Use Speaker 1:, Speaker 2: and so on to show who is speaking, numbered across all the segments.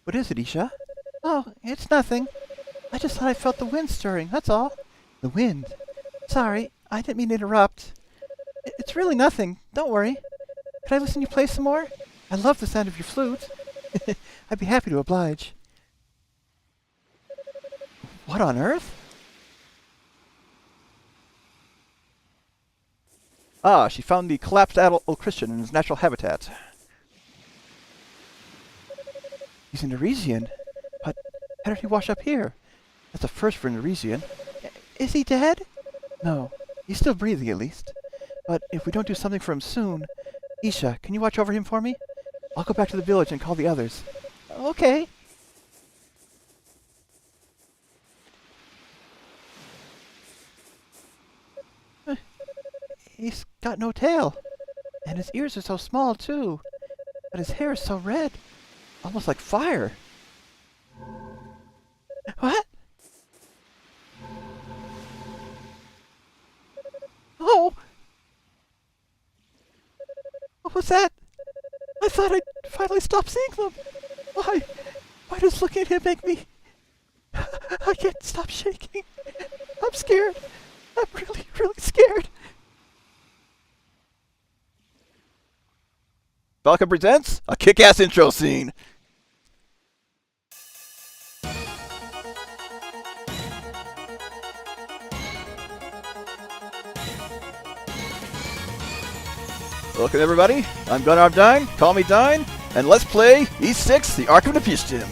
Speaker 1: What is it, Isha? Oh, it's nothing. I just thought I felt the wind stirring, that's all. The wind? Sorry, I didn't mean to interrupt. It's really nothing. Don't worry. Could I listen to you play some more? I love the sound of your flute. I'd be happy to oblige. What on earth? Ah, she found the collapsed Adol Christian in his natural habitat. He's an Arisian. But how did he wash up here? That's a first for an Arisian. Is he dead? No. He's still breathing, at least. But if we don't do something for him soon... Isha, can you watch over him for me? I'll go back to the village and call the others. Okay. He's got no tail. And his ears are so small, too. But his hair is so red. Almost like fire. What? Oh! What was that? I thought I'd finally stop seeing them. Why does looking at him make me... I can't stop shaking. I'm scared. I'm really, really scared. Falcon presents a kick-ass intro scene. Welcome everybody, I'm Gunarm Dyne, call me Dyne, and let's play Ys VIII, the Ark of Napishtim.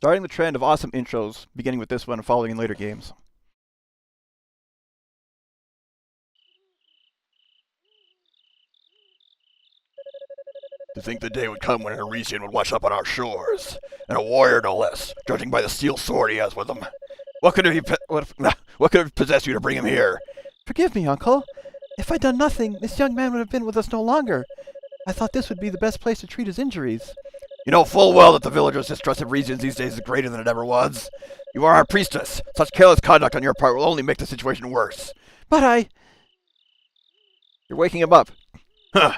Speaker 1: Starting the trend of awesome intros, beginning with this one and following in later games.
Speaker 2: To think the day would come when an Arisian would wash up on our shores, and a warrior no less, judging by the steel sword he has with him. What could have possessed you to bring him here?
Speaker 1: Forgive me, Uncle. If I'd done nothing, this young man would have been with us no longer. I thought this would be the best place to treat his injuries.
Speaker 2: You know full well that the villagers' distrust of Arisians these days is greater than it ever was. You are our priestess. Such careless conduct on your part will only make the situation worse.
Speaker 1: But
Speaker 2: You're waking him up. Huh.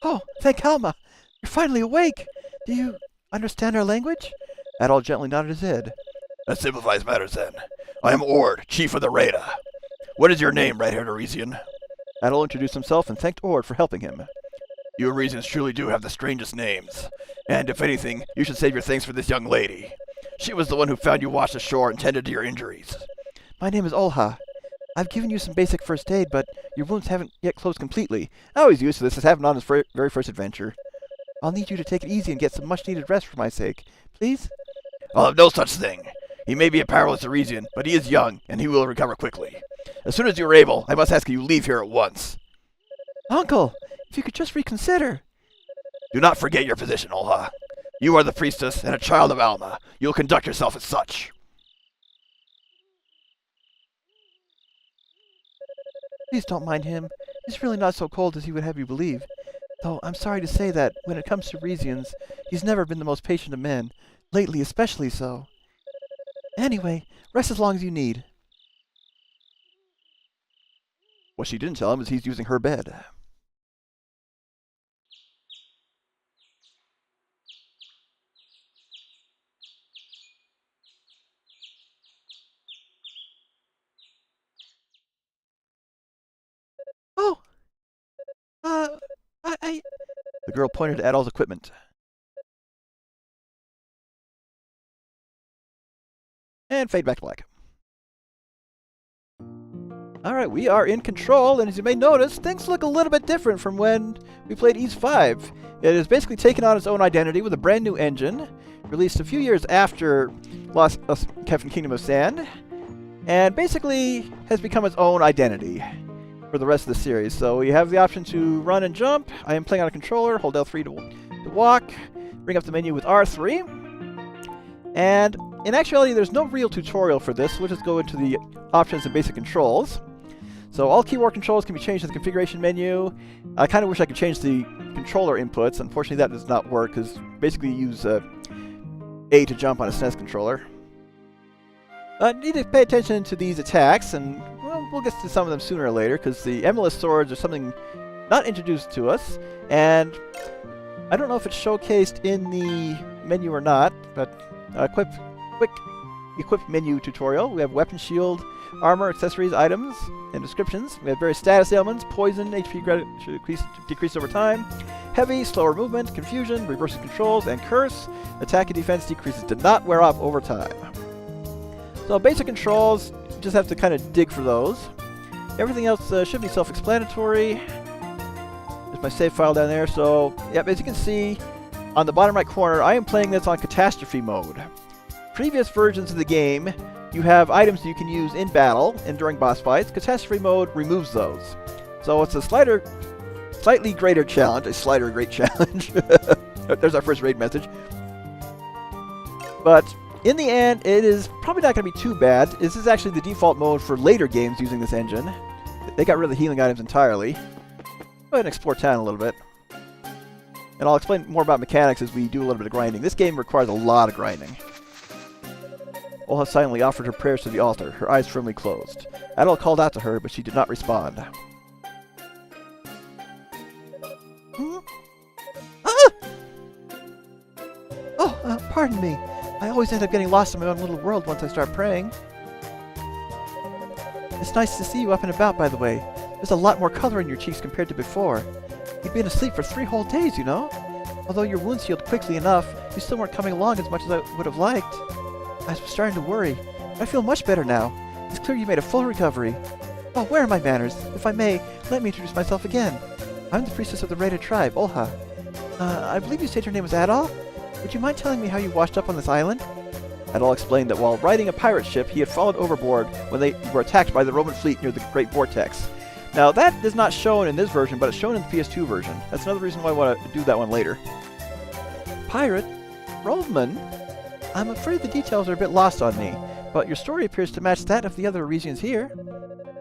Speaker 1: Oh, thank Alma. You're finally awake. Do you understand our language?
Speaker 2: Adol gently nodded his head. That simplifies matters then. I am Ord, chief of the Rehda. What is your name, red-haired Arisian?
Speaker 1: Adol introduced himself and thanked Ord for helping him.
Speaker 2: You Arisians truly do have the strangest names. And if anything, you should save your thanks for this young lady. She was the one who found you washed ashore and tended to your injuries.
Speaker 1: My name is Olha. I've given you some basic first aid, but your wounds haven't yet closed completely. Oh, he's used to this. This happened on his very first adventure. I'll need you to take it easy and get some much-needed rest for my sake. Please?
Speaker 2: I'll have no such thing. He may be a powerless Arisian, but he is young, and he will recover quickly. As soon as you are able, I must ask you leave here at once.
Speaker 1: Uncle, if you could just reconsider.
Speaker 2: Do not forget your position, Olha. You are the priestess and a child of Alma. You will conduct yourself as such.
Speaker 1: Please don't mind him. He's really not so cold as he would have you believe. Though I'm sorry to say that, when it comes to Arisians, he's never been the most patient of men. Lately especially so. Anyway, rest as long as you need. What she didn't tell him is he's using her bed. Oh! I... The girl pointed at Adol's equipment. And fade back to black. Alright, we are in control, and as you may notice, things look a little bit different from when we played Ys VIII. It has basically taken on its own identity with a brand new engine, released a few years after Captain Kingdom of Sand, and basically has become its own identity for the rest of the series. So we have the option to run and jump. I am playing on a controller, hold L3 to walk, bring up the menu with R3, and in actuality there's no real tutorial for this. We'll just go into the options and basic controls. So all keyboard controls can be changed to the configuration menu. I kind of wish I could change the controller inputs. Unfortunately that does not work, because basically you use A to jump on a SNES controller. Need to pay attention to these attacks, and well, we'll get to some of them sooner or later, because the Emulous swords are something not introduced to us, and I don't know if it's showcased in the menu or not, but quick equip menu tutorial. We have weapon, shield, armor, accessories, items, and descriptions. We have various status ailments: poison, HP decrease over time, heavy, slower movement, confusion, reversing controls, and curse. Attack and defense decreases do not wear off over time. So basic controls, you just have to kind of dig for those. Everything else should be self-explanatory. There's my save file down there. So, yep, as you can see, on the bottom right corner, I am playing this on catastrophe mode. Previous versions of the game, you have items that you can use in battle and during boss fights. Catastrophe mode removes those. So it's a slightly greater challenge, a slider great challenge. There's our first raid message. But in the end, it is probably not going to be too bad. This is actually the default mode for later games using this engine. They got rid of the healing items entirely. Go ahead and explore town a little bit. And I'll explain more about mechanics as we do a little bit of grinding. This game requires a lot of grinding. Olha silently offered her prayers to the altar, her eyes firmly closed. Adol called out to her, but she did not respond. Ah! Oh, pardon me. I always end up getting lost in my own little world once I start praying. It's nice to see you up and about, by the way. There's a lot more color in your cheeks compared to before. You've been asleep for 3 whole days, you know? Although your wounds healed quickly enough, you still weren't coming along as much as I would have liked. I was starting to worry, but I feel much better now. It's clear you made a full recovery. Oh, where are my manners? If I may, let me introduce myself again. I'm the priestess of the Rehda tribe, Olha. I believe you said your name was Adol? Would you mind telling me how you washed up on this island? Adol explained that while riding a pirate ship, he had fallen overboard when they were attacked by the Roman fleet near the Great Vortex. Now, that is not shown in this version, but it's shown in the PS2 version. That's another reason why I want to do that one later. Pirate? Roman? I'm afraid the details are a bit lost on me, but your story appears to match that of the other Arisians here.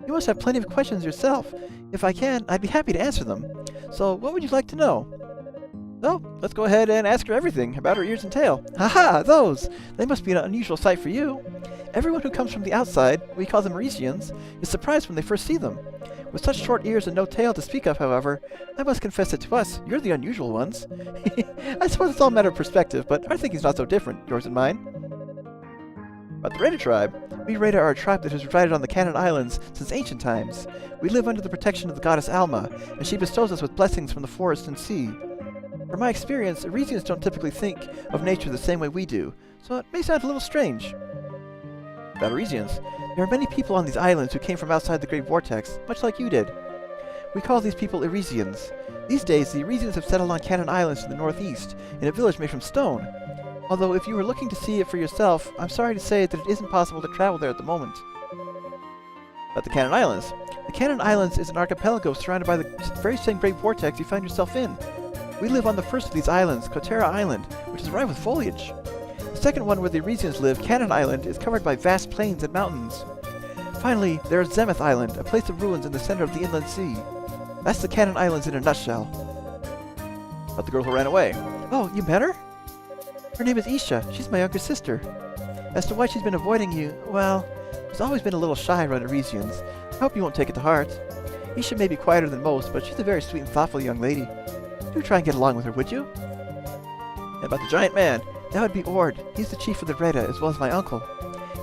Speaker 1: You must have plenty of questions yourself. If I can, I'd be happy to answer them. So, what would you like to know? Oh, let's go ahead and ask her everything about her ears and tail. Haha, those! They must be an unusual sight for you. Everyone who comes from the outside, we call them Arisians, is surprised when they first see them. With such short ears and no tail to speak of, however, I must confess that to us, you're the unusual ones. I suppose it's all a matter of perspective, but our thinking's not so different, yours and mine. About the Rehda tribe, we Rehda are a tribe that has resided on the Canaan Islands since ancient times. We live under the protection of the goddess Alma, and she bestows us with blessings from the forest and sea. From my experience, Arisians don't typically think of nature the same way we do, so it may sound a little strange. About Arisians, there are many people on these islands who came from outside the Great Vortex, much like you did. We call these people Arisians. These days, the Arisians have settled on Canaan Islands to the northeast, in a village made from stone. Although if you were looking to see it for yourself, I'm sorry to say that it isn't possible to travel there at the moment. About the Canaan Islands. The Canaan Islands is an archipelago surrounded by the very same Great Vortex you find yourself in. We live on the first of these islands, Kotera Island, which is rife with foliage. The second one where the Arisians live, Canaan Island, is covered by vast plains and mountains. Finally, there is Zemeth Island, a place of ruins in the center of the inland sea. That's the Canaan Islands in a nutshell. About the girl who ran away. Oh, you met her? Her name is Isha. She's my younger sister. As to why she's been avoiding you, well, she's always been a little shy around Arisians. I hope you won't take it to heart. Isha may be quieter than most, but she's a very sweet and thoughtful young lady. Do try and get along with her, would you? And about the giant man, that would be Ord. He's the chief of the Rehda, as well as my uncle.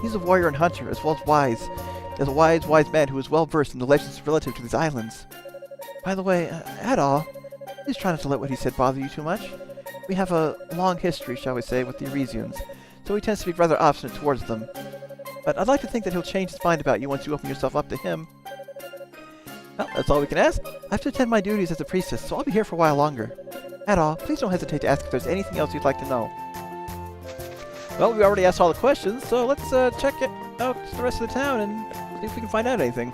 Speaker 1: He's a warrior and hunter, as well as wise. As a wise man who is well versed in the legends relative to these islands. By the way, Adol, please try not to let what he said bother you too much. We have a long history, shall we say, with the Yresians, so he tends to be rather obstinate towards them. But I'd like to think that he'll change his mind about you once you open yourself up to him. Well, that's all we can ask. I have to attend my duties as a priestess, so I'll be here for a while longer. Adol, please don't hesitate to ask if there's anything else you'd like to know. Well, we already asked all the questions, so let's check out the rest of the town and see if we can find out anything.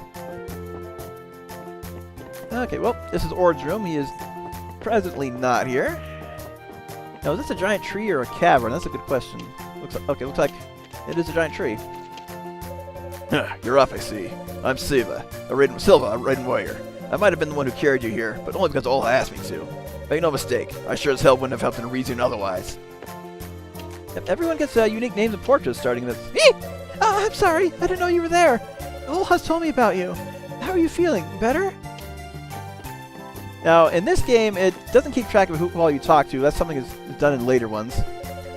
Speaker 1: Okay, well, this is Ord's room. He is presently not here. Now, is this a giant tree or a cavern? That's a good question. Looks like it is a giant tree.
Speaker 2: You're up, I see. I'm Silva, a Raiden warrior. I might have been the one who carried you here, but only because Ola asked me to. Make no mistake, I sure as hell wouldn't have helped an Yresian otherwise.
Speaker 1: Everyone gets unique names and portraits starting this. I'm sorry, I didn't know you were there. Ola's told me about you. How are you feeling? Better? Now, in this game, it doesn't keep track of who all you talk to. That's something that's done in later ones.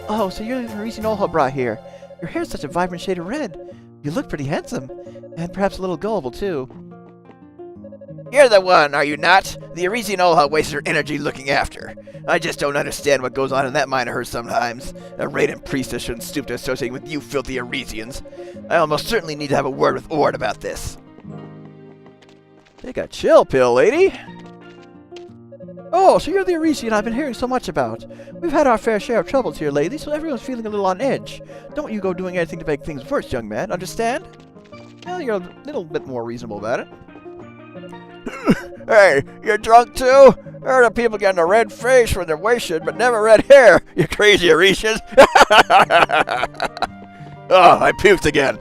Speaker 1: Oh, so you're the reason Olha brought here. Your hair's such a vibrant shade of red. You look pretty handsome. And perhaps a little gullible, too.
Speaker 2: You're the one, are you not? The Yresian Olha wastes her energy looking after. I just don't understand what goes on in that mind of hers sometimes. A Raiden priestess shouldn't stoop to associating with you filthy Yresians. I almost certainly need to have a word with Ord about this.
Speaker 1: Take a chill pill, lady. Oh, so you're the Yresian I've been hearing so much about. We've had our fair share of troubles here lately, so everyone's feeling a little on edge. Don't you go doing anything to make things worse, young man, understand? Well, you're a little bit more reasonable about it.
Speaker 2: Hey, you're drunk too? Heard of people getting a red face when they're wasted, but never red hair, you crazy Yresians. Oh, I puked again.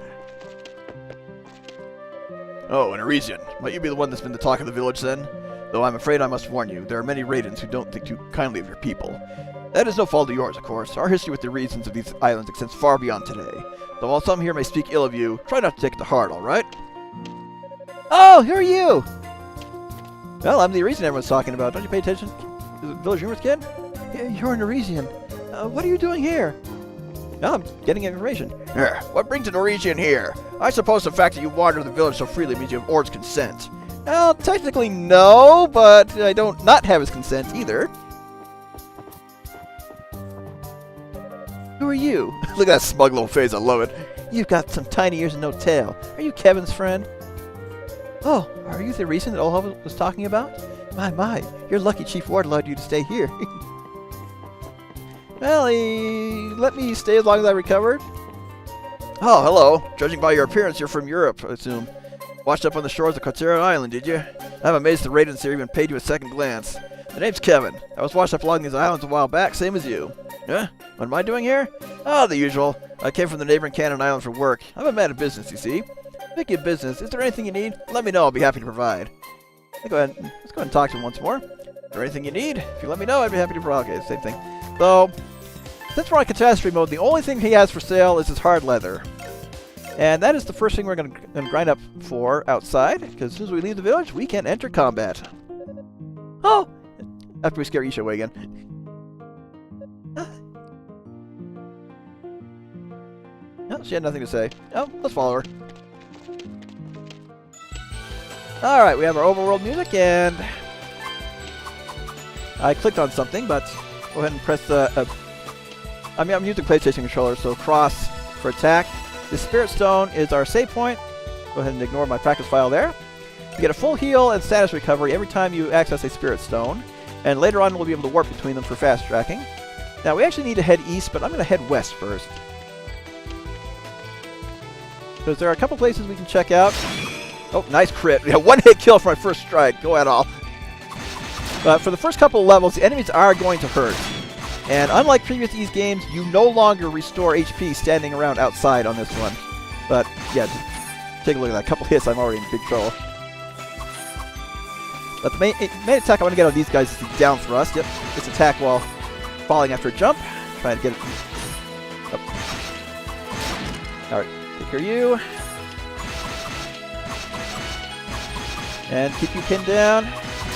Speaker 2: Oh, an Yresian. Might you be the one that's been the talk of the village then? Though I'm afraid I must warn you, there are many Raidens who don't think too kindly of your people. That is no fault of yours, of course. Our history with the Yresians of these islands extends far beyond today. Though while some here may speak ill of you, try not to take it to heart, alright?
Speaker 1: Oh, who are you? Well, I'm the Yresian everyone's talking about. Don't you pay attention to the village rumors, kid? You're an Yresian. What are you doing here? No, I'm getting information.
Speaker 2: What brings an Yresian here? I suppose the fact that you wander the village so freely means you have Ord's consent.
Speaker 1: Well, technically no, but I don't not have his consent either. Who are you?
Speaker 2: Look at that smug little face, I love it.
Speaker 1: You've got some tiny ears and no tail. Are you Kevin's friend? Oh, are you the Yresian that Olha was talking about? My, you're lucky Chief Ward allowed you to stay here. Well, he let me stay as long as I recovered.
Speaker 2: Oh, hello. Judging by your appearance, you're from Europe, I assume. Washed up on the shores of Kotera Island, did you? I'm amazed the Raidens here even paid you a second glance. The name's Kevin. I was washed up along these islands a while back, same as you. Huh? What am I doing here? Oh, the usual. I came from the neighboring Canaan island for work. I'm a man of business, you see. Speaking of business, is there anything you need? Let me know, I'll be happy to provide. Let's go ahead and talk to him once more. Is there anything you need? If you let me know, I'd be happy to provide. Okay, same thing. So, since we're on catastrophe mode, the only thing he has for sale is his hard leather. And that is the first thing we're going to grind up for outside, because as soon as we leave the village, we can enter combat. Oh! After we scare Isha away again. No, she had nothing to say. Oh, let's follow her. Alright, we have our overworld music, and I clicked on something, but go ahead and press the... I'm using PlayStation controller, so cross for attack. The Spirit Stone is our save point. Go ahead and ignore my practice file there. You get a full heal and status recovery every time you access a Spirit Stone, and later on we'll be able to warp between them for fast tracking. Now, we actually need to head east, but I'm going to head west first. Because there are a couple places we can check out. Oh, nice crit. Yeah, one-hit kill for my first strike. Go ahead, all. But for the first couple of levels, the enemies are going to hurt. And unlike previous Ys games, you no longer restore HP standing around outside on this one. But, yeah, just take a look at that. A couple hits, I'm already in big trouble. But the main attack I want to get on these guys is the down thrust. Yep, this attack while falling after a jump. Trying to get it up. Alright, take care of you.
Speaker 1: And keep you pinned down.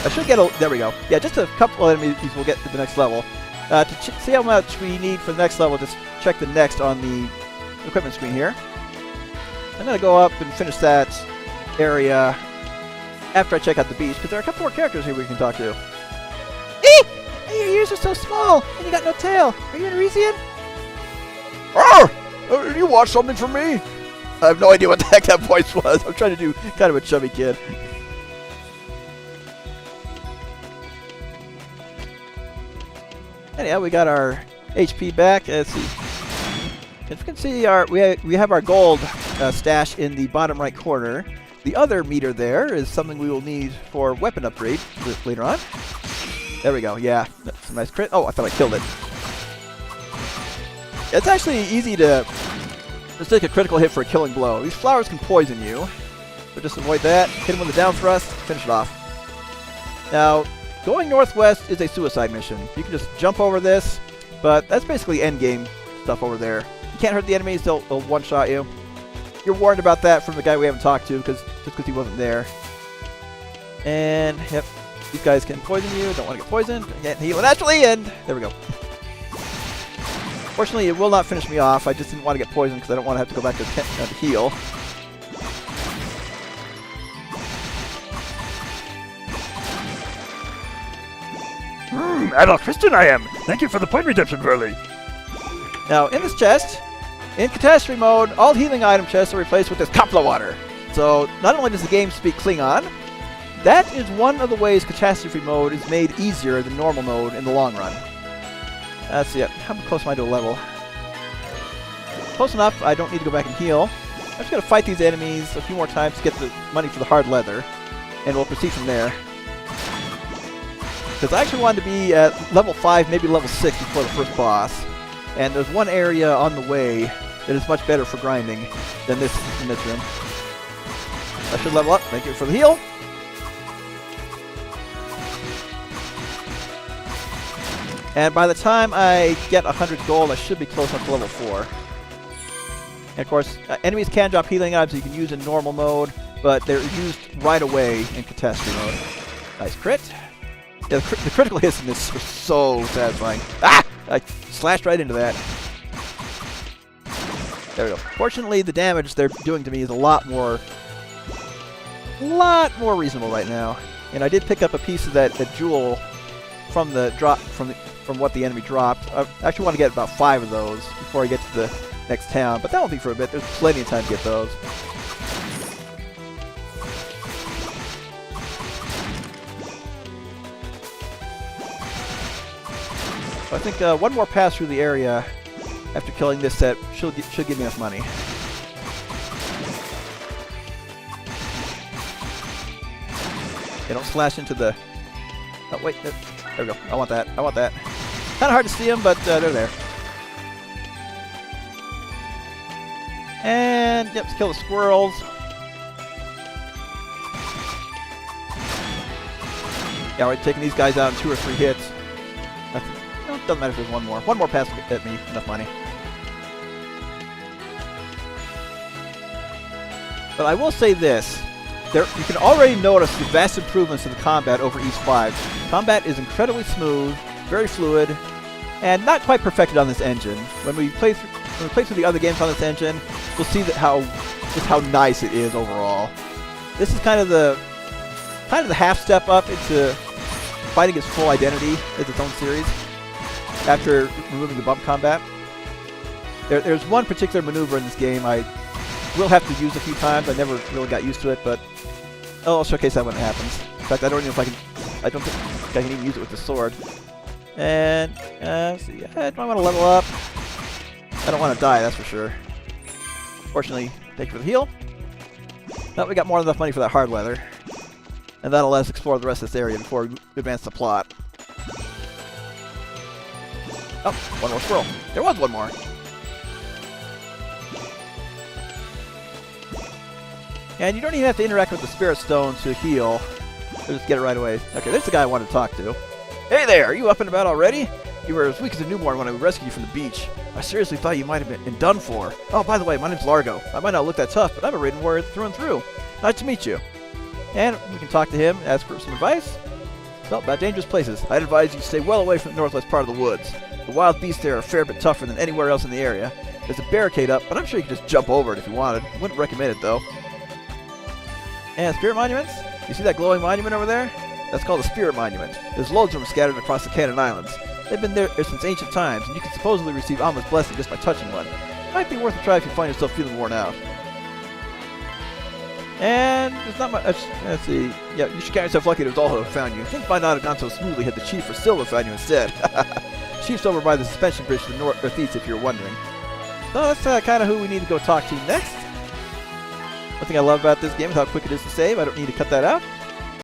Speaker 1: I should get a... There we go. Yeah, just a couple of enemies will get to the next level. To see how much we need for the next level, just check the next on the equipment screen here. I'm going to go up and finish that area after I check out the beach, because there are a couple more characters here we can talk to. Hey, your ears are so small, and you got no tail. Are you an Arisian?
Speaker 2: Arr! Did you watch something from me? I have no idea what the heck that voice was.
Speaker 1: I'm trying to do kind of a chubby kid. Anyhow, we got our HP back. Let's see. As you can see, we have our gold stash in the bottom right corner. The other meter there is something we will need for weapon upgrade later on. There we go. Yeah, that's a nice crit. Oh, I thought I killed it. It's actually easy to just take a critical hit for a killing blow. These flowers can poison you, but just avoid that. Hit them with a down thrust, finish it off. Now, going northwest is a suicide mission. You can just jump over this, but that's basically endgame stuff over there. You can't hurt the enemies, they'll one-shot you. You're warned about that from the guy we haven't talked to, just because he wasn't there. And, yep, these guys can poison you, don't want to get poisoned. Can't heal naturally, and there we go. Fortunately, it will not finish me off. I just didn't want to get poisoned because I don't want to have to go back to heal.
Speaker 3: Adol Christian I am. Thank you for the point redemption, Burley.
Speaker 1: Now, in this chest, in catastrophe mode, all healing item chests are replaced with this Kapla water. So, not only does the game speak Klingon, that is one of the ways catastrophe mode is made easier than normal mode in the long run. Let's see, how close am I to a level? Close enough, I don't need to go back and heal. I'm just going to fight these enemies a few more times to get the money for the hard leather, and we'll proceed from there. Because I actually wanted to be at level 5, maybe level 6 before the first boss. And there's one area on the way that is much better for grinding than this in this room. I should level up. Thank you for the heal. And by the time I get 100 gold, I should be close enough to level 4. And of course, enemies can drop healing items you can use in normal mode, but they're used right away in catastrophe mode. Nice crit. Yeah, the critical hits in this are so satisfying. Ah! I slashed right into that. There we go. Fortunately, the damage they're doing to me is a lot more reasonable right now. And I did pick up a piece of that jewel from the drop from what the enemy dropped. I actually want to get about 5 of those before I get to the next town, but that won't be for a bit. There's plenty of time to get those. I think one more pass through the area after killing this set should give me enough money. They don't slash into the... Oh, wait. There we go. I want that. I want that. Kind of hard to see them, but they're there. And, yep, let's kill the squirrels. Yeah, we're taking these guys out in 2 or 3 hits. Doesn't matter if there's one more. One more pass will get me enough money. But I will say this. You can already notice the vast improvements in the combat over Ys V. Combat is incredibly smooth, very fluid, and not quite perfected on this engine. When we play through the other games on this engine, we'll see that how nice it is overall. This is kind of the half step up into fighting its full identity as its own series. After removing the bump combat. There's one particular maneuver in this game I will have to use a few times. I never really got used to it, but I'll showcase that when it happens. In fact, I don't think I can even use it with the sword. And, let's see, do I want to level up? I don't want to die, that's for sure. Fortunately, thank you for the heal. Now we got more than enough money for that hard leather. And that'll let us explore the rest of this area before we advance the plot. Oh, one more squirrel. There was one more. And you don't even have to interact with the spirit stone to heal. You'll just get it right away. Okay, there's the guy I wanted to talk to. Hey there, are you up and about already? You were as weak as a newborn when I rescued you from the beach. I seriously thought you might have been done for. Oh, by the way, my name's Largo. I might not look that tough, but I'm a raiden warrior through and through. Nice to meet you. And we can talk to him, ask for some advice. So, about dangerous places. I'd advise you stay well away from the northwest part of the woods. The wild beasts there are a fair bit tougher than anywhere else in the area. There's a barricade up, but I'm sure you could just jump over it if you wanted. Wouldn't recommend it, though. And spirit monuments? You see that glowing monument over there? That's called a spirit monument. There's loads of them scattered across the Canaan Islands. They've been there since ancient times, and you can supposedly receive Alma's blessing just by touching one. Might be worth a try if you find yourself feeling worn out. And there's not much. Let's see. Yeah, you should count yourself lucky it was all who found you. Things might not have gone so smoothly had the chief or Silva found you instead. Chief's over by the suspension bridge to the northeast, if you're wondering. So that's kind of who we need to go talk to next. One thing I love about this game is how quick it is to save. I don't need to cut that out.